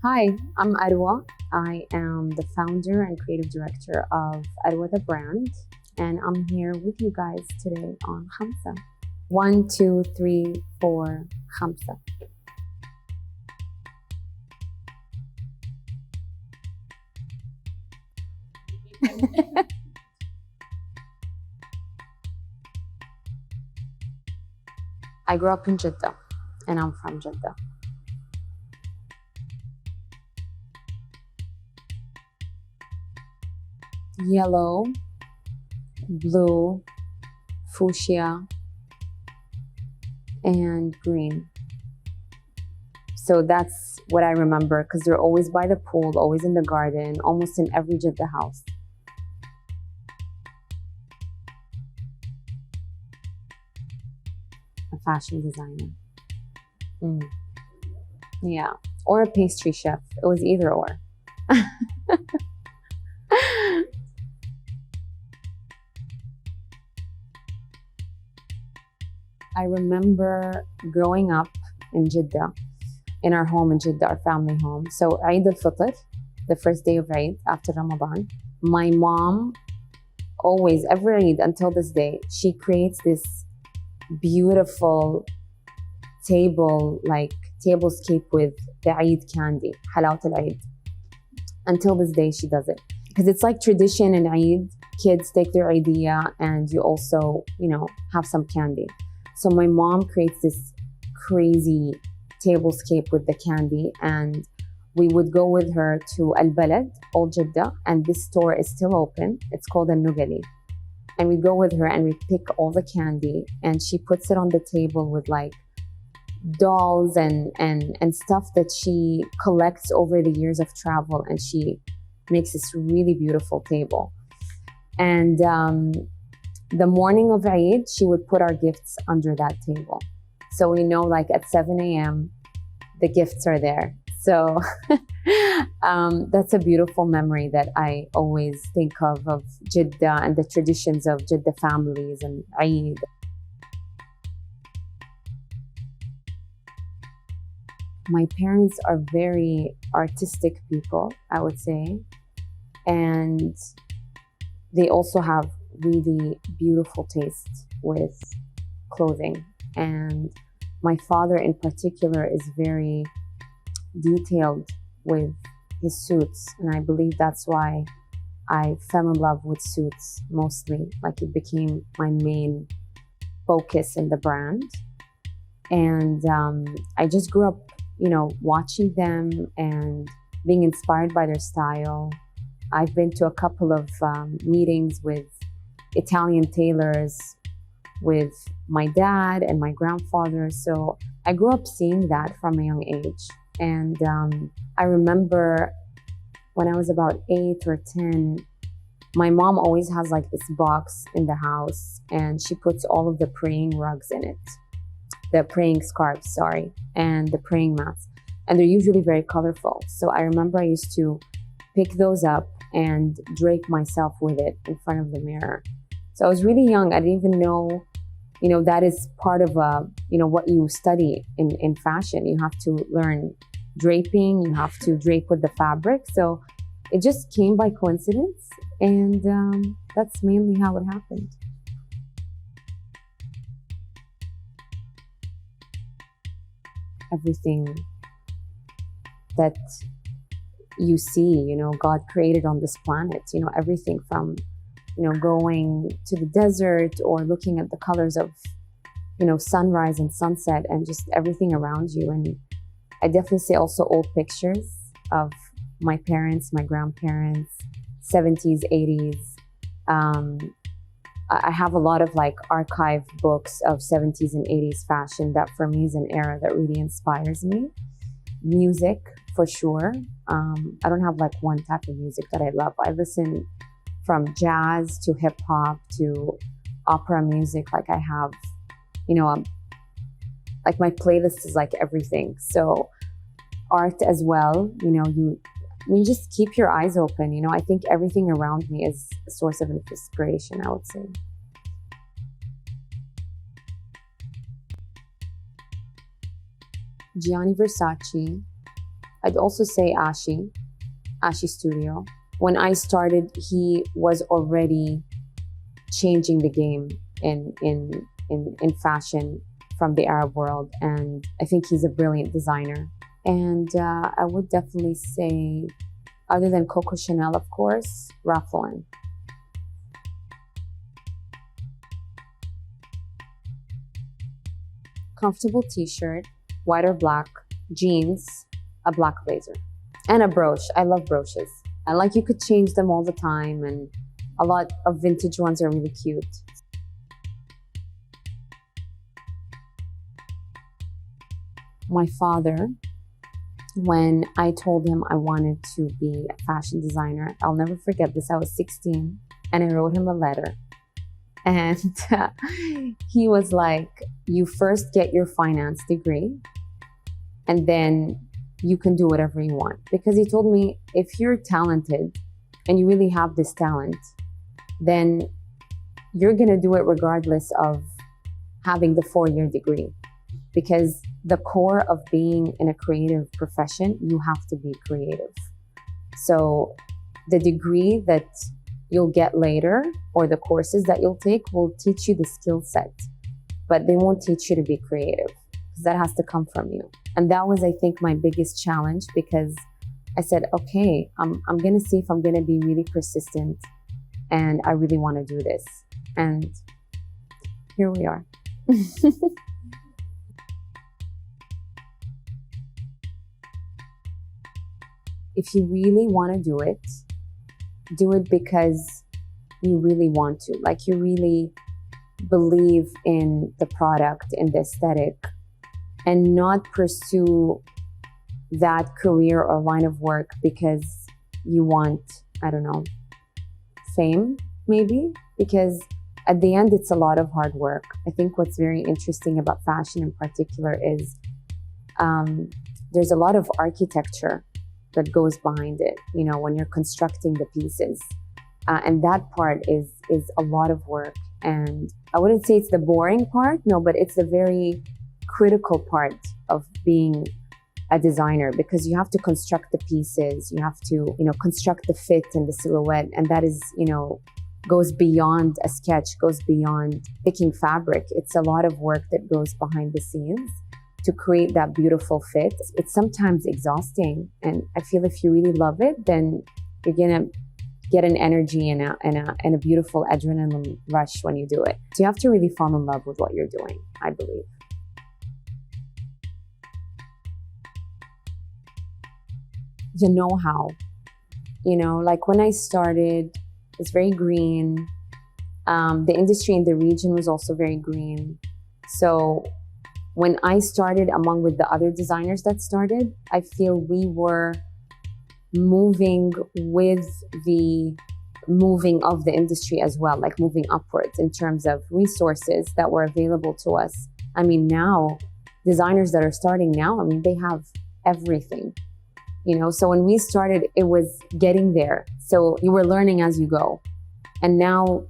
Hi, I'm Arwa. I am the founder and creative director of Arwa the brand, and I'm here with you guys today on Khamsa. One, two, three, four, Khamsa. I grew up in Jeddah, and I'm from Jeddah. Yellow, blue, fuchsia, and green. So that's what I remember because they're always by the pool, always in the garden, almost in every Jeddah house. A fashion designer. Mm, yeah. Or a pastry chef. It was either or. I remember growing up in Jeddah, in our home in Jeddah, our family home. So Eid al-Fitr, the first day of Eid after Ramadan, my mom always, every Eid until this day, she creates this beautiful tablescape with the Eid candy, halawat al-Eid. Until this day, she does it. Because it's like tradition in Eid, kids take their idea and you also, have some candy. So my mom creates this crazy tablescape with the candy, and we would go with her to Al Balad, Old Jeddah, and this store is still open. It's called Al Nugali. And we go with her and we pick all the candy, and she puts it on the table with like dolls and stuff that she collects over the years of travel, and she makes this really beautiful table. And the morning of Eid, she would put our gifts under that table. So we know like at 7 a.m., the gifts are there. So that's a beautiful memory that I always think of Jeddah and the traditions of Jeddah families and Eid. My parents are very artistic people, I would say. And they also have really beautiful taste with clothing. And my father in particular is very detailed with his suits. And I believe that's why I fell in love with suits mostly. Like it became my main focus in the brand. And I just grew up, watching them and being inspired by their style. I've been to a couple of meetings with Italian tailors with my dad and my grandfather. So I grew up seeing that from a young age. And I remember when I was about 8 or 10, my mom always has like this box in the house, and she puts all of the praying rugs in it, the praying scarves, sorry, and the praying mats. And they're usually very colorful. So I remember I used to pick those up and drape myself with it in front of the mirror. So I was really young. I didn't even know, that is part of, what you study in fashion. You have to learn draping. You have to drape with the fabric. So it just came by coincidence. And that's mainly how it happened. Everything that you see, God created on this planet, everything from going to the desert or looking at the colors of, sunrise and sunset and just everything around you. And I definitely say also old pictures of my parents, my grandparents, 70s, 80s. I have a lot of like archive books of 70s and 80s fashion that for me is an era that really inspires me. Music, for sure. I don't have like one type of music that I love. I listen from jazz to hip hop to opera music. Like I have, like my playlist is like everything. So art as well, you just keep your eyes open. I think everything around me is a source of inspiration, I would say. Gianni Versace, I'd also say Ashi Studio. When I started, he was already changing the game in fashion from the Arab world, and I think he's a brilliant designer. And I would definitely say, other than Coco Chanel, of course, Ralph Lauren. Comfortable t-shirt, white or black, jeans, a black blazer, and a brooch. I love brooches. And like, you could change them all the time, and a lot of vintage ones are really cute. My father, when I told him I wanted to be a fashion designer, I'll never forget this. I was 16 and I wrote him a letter. And he was like, you first get your finance degree and then you can do whatever you want. Because he told me, if you're talented and you really have this talent, then you're gonna do it regardless of having the 4-year degree. Because the core of being in a creative profession, you have to be creative. So the degree that you'll get later, or the courses that you'll take, will teach you the skill set, but they won't teach you to be creative, because that has to come from you. And that was, I think, my biggest challenge, because I said, okay, I'm gonna see if I'm gonna be really persistent, and I really wanna do this. And here we are. If you really want to do it because you really want to. Like, you really believe in the product, in the aesthetic, and not pursue that career or line of work because you want, I don't know, fame, maybe? Because at the end, it's a lot of hard work. I think what's very interesting about fashion in particular is there's a lot of architecture that goes behind it, you know, when you're constructing the pieces. And that part is a lot of work. And I wouldn't say it's the boring part, no, but it's the very critical part of being a designer, because you have to construct the pieces, you have to, you know, construct the fit and the silhouette. And that is, you know, goes beyond a sketch, goes beyond picking fabric. It's a lot of work that goes behind the scenes to create that beautiful fit. It's sometimes exhausting. And I feel if you really love it, then you're gonna get an energy and a beautiful adrenaline rush when you do it. So you have to really fall in love with what you're doing, I believe. The know-how, you know, like when I started, it's very green. The industry in the region was also very green. So when I started among with the other designers that started, I feel we were moving with the moving of the industry as well, like moving upwards in terms of resources that were available to us. I mean, now, designers that are starting now, I mean, they have everything, you know? So when we started, it was getting there. So you were learning as you go. And now,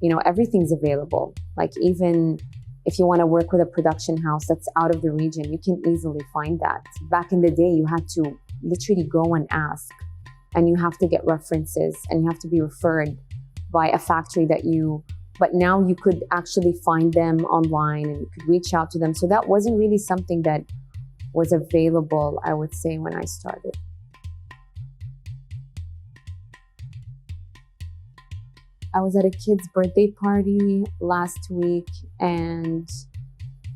you know, everything's available. Like, even if you want to work with a production house that's out of the region, you can easily find that. Back in the day, you had to literally go and ask, and you have to get references, and you have to be referred by a factory that you, but now you could actually find them online and you could reach out to them. So that wasn't really something that was available, I would say, when I started. I was at a kid's birthday party last week, and,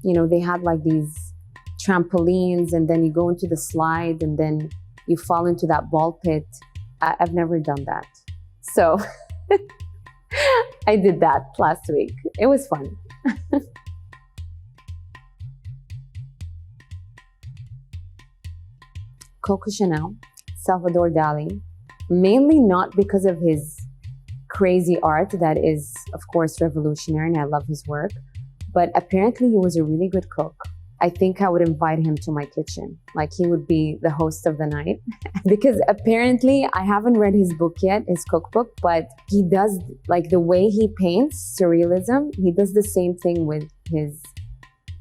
you know, they had like these trampolines, and then you go into the slide, and then you fall into that ball pit. I've never done that. So I did that last week. It was fun. Coco Chanel, Salvador Dali, mainly not because of his crazy art that is, of course, revolutionary, and I love his work, but apparently he was a really good cook. I think I would invite him to my kitchen. Like, he would be the host of the night. Because apparently, I haven't read his book yet, his cookbook, but he does, like, the way he paints surrealism, he does the same thing with his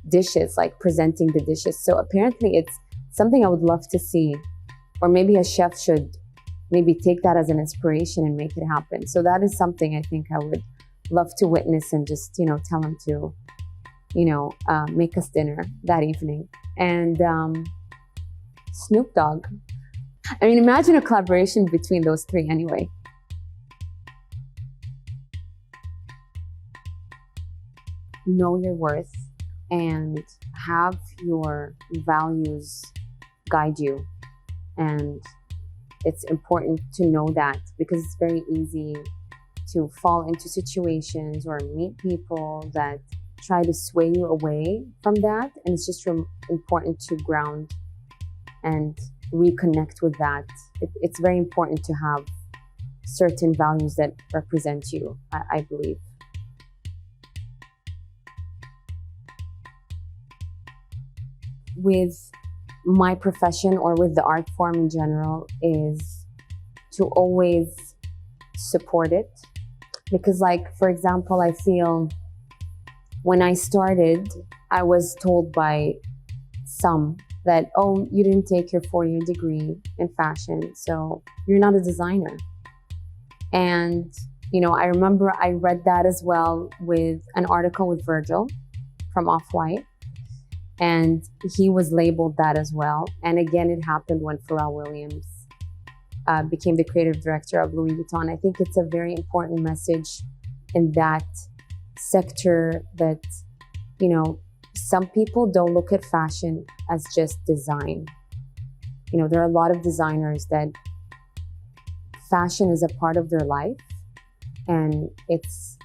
dishes, like presenting the dishes. So apparently it's something I would love to see or maybe a chef should maybe take that as an inspiration and make it happen. So that is something I think I would love to witness and just, tell him to, make us dinner that evening. And Snoop Dogg. I mean, imagine a collaboration between those three anyway. Know your worth and have your values guide you. And it's important to know that, because it's very easy to fall into situations or meet people that try to sway you away from that. And it's just important to ground and reconnect with that. It's very important to have certain values that represent you, I believe. With my profession, or with the art form in general, is to always support it. Because, like, for example, I feel when I started, I was told by some that, oh, you didn't take your 4-year degree in fashion, so you're not a designer. And, I remember I read that as well with an article with Virgil from Off-White. And he was labeled that as well. And again, it happened when Pharrell Williams became the creative director of Louis Vuitton. I think it's a very important message in that sector that, some people don't look at fashion as just design. There are a lot of designers that fashion is a part of their life, and it's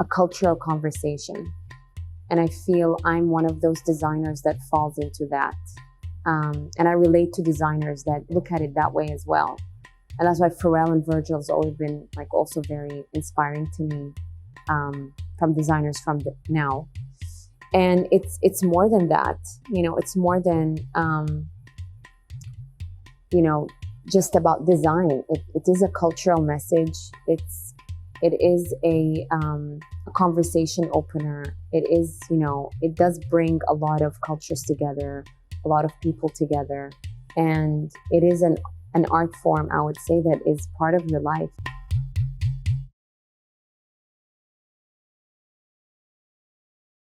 a cultural conversation. And I feel I'm one of those designers that falls into that. And I relate to designers that look at it that way as well. And that's why Pharrell and Virgil has always been also very inspiring to me, from designers from now. And it's more than that. It's more than, just about design. It is a cultural message. It is a conversation opener. It is, it does bring a lot of cultures together, a lot of people together. And it is an art form, I would say, that is part of your life.